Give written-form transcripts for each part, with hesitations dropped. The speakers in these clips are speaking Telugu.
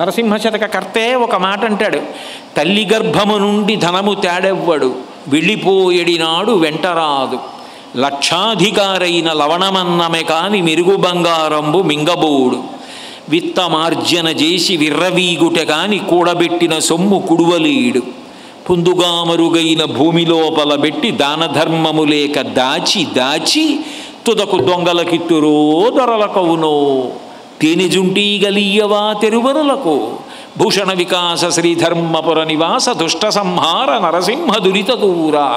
నరసింహ శతక కర్తే ఒక మాట అంటాడు, తల్లి గర్భము నుండి ధనము తేడెవ్వడు, వెళ్ళిపోయేడినాడు వెంటరాదు, లక్షాధికారైన లవణమన్నమే కాని మెరుగు బంగారంబు మింగబోడు, విత్తమార్జన చేసి విర్రవీగుట కాని కూడబెట్టిన సొమ్ము కుడువలేడు, పుందుగా మరుగైన భూమి లోపల పెట్టి దాన ధర్మము లేక దాచి దాచి తుదకు దొంగలకిత్తురో దొరలకవునో, తేనెజుంటీ గలీయవా తెరువరులకు, భూషణ వికాస శ్రీధర్మపుర నివాస దుష్ట సంహార నరసింహ దురిత దూరా.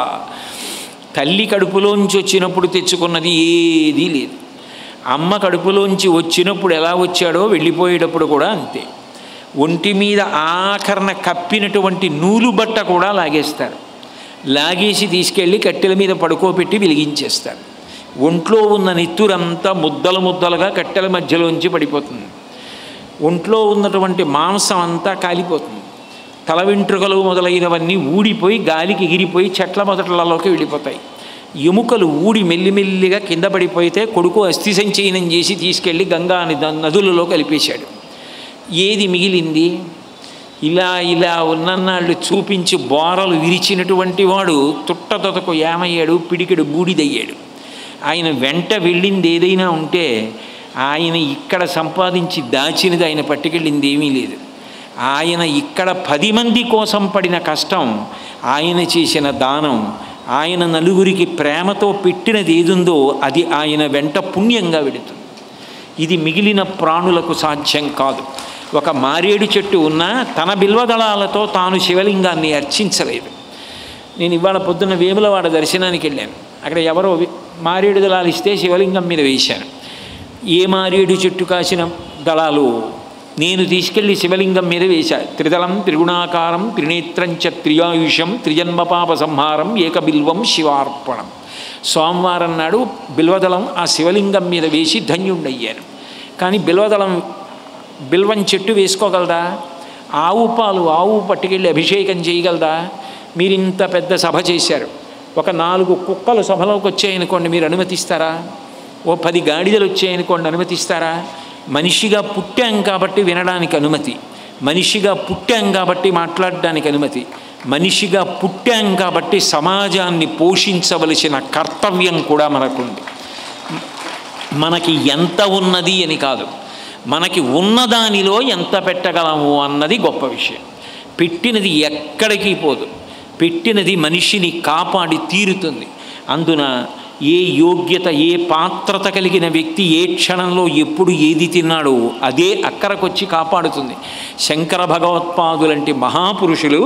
తల్లి కడుపులోంచి వచ్చినప్పుడు తెచ్చుకున్నది ఏదీ లేదు. అమ్మ కడుపులోంచి వచ్చినప్పుడు ఎలా వచ్చాడో వెళ్ళిపోయేటప్పుడు కూడా అంతే. ఒంటి మీద ఆఖరణ కప్పినటువంటి నూలు బట్ట కూడా లాగేస్తారు. లాగేసి తీసుకెళ్ళి కట్టెల మీద పడుకోబెట్టి వెలిగించేస్తారు. ఒంట్లో ఉన్న నెత్తురంతా ముద్దలు ముద్దలుగా కట్టెల మధ్యలోంచి పడిపోతుంది. ఒంట్లో ఉన్నటువంటి మాంసం అంతా కాలిపోతుంది. తల వెంట్రుకలు మొదలైనవన్నీ ఊడిపోయి గాలికి ఎగిరిపోయి చెట్ల మొదట్లలోకి వెళ్ళిపోతాయి. ఎముకలు ఊడి మెల్లిమెల్లిగా కింద పడిపోతే కొడుకు అస్థి సంచయనం చేసి తీసుకెళ్ళి గంగా నదులలో కలిపేశాడు. ఏది మిగిలింది? ఇలా ఇలా ఉన్నన్నాళ్ళు చూపించి బోరలు విరిచినటువంటి వాడు తుట్టతొతకు ఏమయ్యాడు, పిడికెడు బూడిదయ్యాడు. ఆయన వెంట వెళ్ళింది ఏదైనా ఉంటే ఆయన ఇక్కడ సంపాదించి దాచినది ఆయన పట్టుకెళ్ళింది ఏమీ లేదు. ఆయన ఇక్కడ 10 మంది కోసం పడిన కష్టం, ఆయన చేసిన దానం, ఆయన నలుగురికి ప్రేమతో పెట్టినది ఏదుందో అది ఆయన వెంట పుణ్యంగా వెడుతుంది. ఇది మిగిలిన ప్రాణులకు సాధ్యం కాదు. ఒక మారేడు చెట్టు ఉన్నా తన బిల్వదళాలతో తాను శివలింగాన్ని అర్చించలేదు. నేను ఇవాళ పొద్దున్న వేములవాడ దర్శనానికి వెళ్ళాను. అక్కడ ఎవరో మారేడు దళాలు ఇస్తే శివలింగం మీద వేశాను. ఏ మారేడు చెట్టు కాసిన దళాలు నేను తీసుకెళ్ళి శివలింగం మీద వేశా. త్రిదళం త్రిగుణాకారం త్రినేత్రంచ త్రియాయుషం త్రిజన్మపాప సంహారం ఏకబిల్వం శివార్పణం. సోమవారం నాడు బిల్వదళం ఆ శివలింగం మీద వేసి ధన్యుండయ్యాను. కానీ బిల్వం చెట్టు వేసుకోగలదా? ఆవు పట్టుకెళ్ళి అభిషేకం చేయగలదా? మీరు ఇంత పెద్ద సభ చేశారు. ఒక 4 కుక్కలు సభలోకి వచ్చాయనుకోండి, మీరు అనుమతిస్తారా? ఓ 10 గాడిదలు వచ్చాయనుకోండి, అనుమతిస్తారా? మనిషిగా పుట్టాం కాబట్టి వినడానికి అనుమతి, మనిషిగా పుట్టాం కాబట్టి మాట్లాడడానికి అనుమతి, మనిషిగా పుట్టాం కాబట్టి సమాజాన్ని పోషించవలసిన కర్తవ్యం కూడా మనకుంది. మనకి ఎంత ఉన్నది అని కాదు, మనకి ఉన్నదానిలో ఎంత పెట్టగలము అన్నది గొప్ప విషయం. పెట్టినది ఎక్కడికి పోదు, పెట్టినది మనిషిని కాపాడి తీరుతుంది. అందున ఏ యోగ్యత ఏ పాత్రత కలిగిన వ్యక్తి ఏ క్షణంలో ఎప్పుడు ఏది తిన్నాడో అదే అక్కరకొచ్చి కాపాడుతుంది. శంకర భగవత్పాదులంటి మహాపురుషులు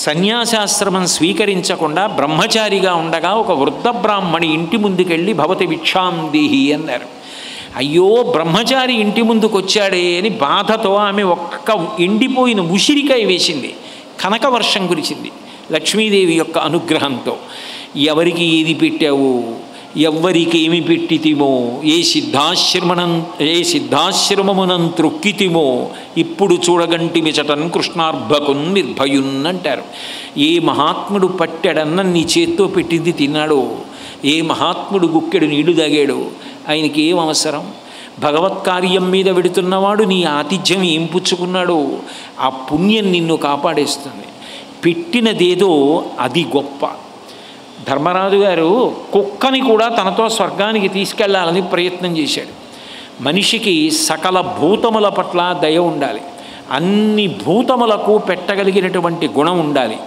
సన్యాసాశ్రమం స్వీకరించకుండా బ్రహ్మచారిగా ఉండగా ఒక వృద్ధ బ్రాహ్మణి ఇంటి ముందుకెళ్ళి భవతి భిక్షాం దేహి అన్నారు. అయ్యో బ్రహ్మచారి ఇంటి ముందుకు వచ్చాడే అని బాధతో ఆమె ఒక్క ఎండిపోయిన ఉసిరికాయ వేసింది. కనకవర్షం కురిసింది లక్ష్మీదేవి యొక్క అనుగ్రహంతో. ఎవరికి ఏది పెట్టావు, ఎవ్వరికి ఏమి పెట్టితిమో, ఏ సిద్ధాశ్రమమునం త్రొక్కితిమో ఇప్పుడు చూడగంటి మిచటన్ కృష్ణార్భకున్ నిర్భయున్ అంటారు. ఏ మహాత్ముడు పట్టెడన్న నీ చేత్తో పెట్టింది తిన్నాడో, ఏ మహాత్ముడు గుక్కెడు నీళ్లు తాగాడో ఆయనకి ఏం అవసరం? భగవత్కార్యం మీద వెడుతున్నవాడు నీ ఆతిథ్యం ఏం పుచ్చుకున్నాడో ఆ పుణ్యం నిన్ను కాపాడేస్తుంది. పెట్టినదేదో అది గొప్ప. ధర్మరాజు గారు కుక్కని కూడా తనతో స్వర్గానికి తీసుకెళ్లాలని ప్రయత్నం చేశాడు. మనిషికి సకల భూతముల పట్ల దయ ఉండాలి, అన్ని భూతములకు పెట్టగలిగినటువంటి గుణం ఉండాలి.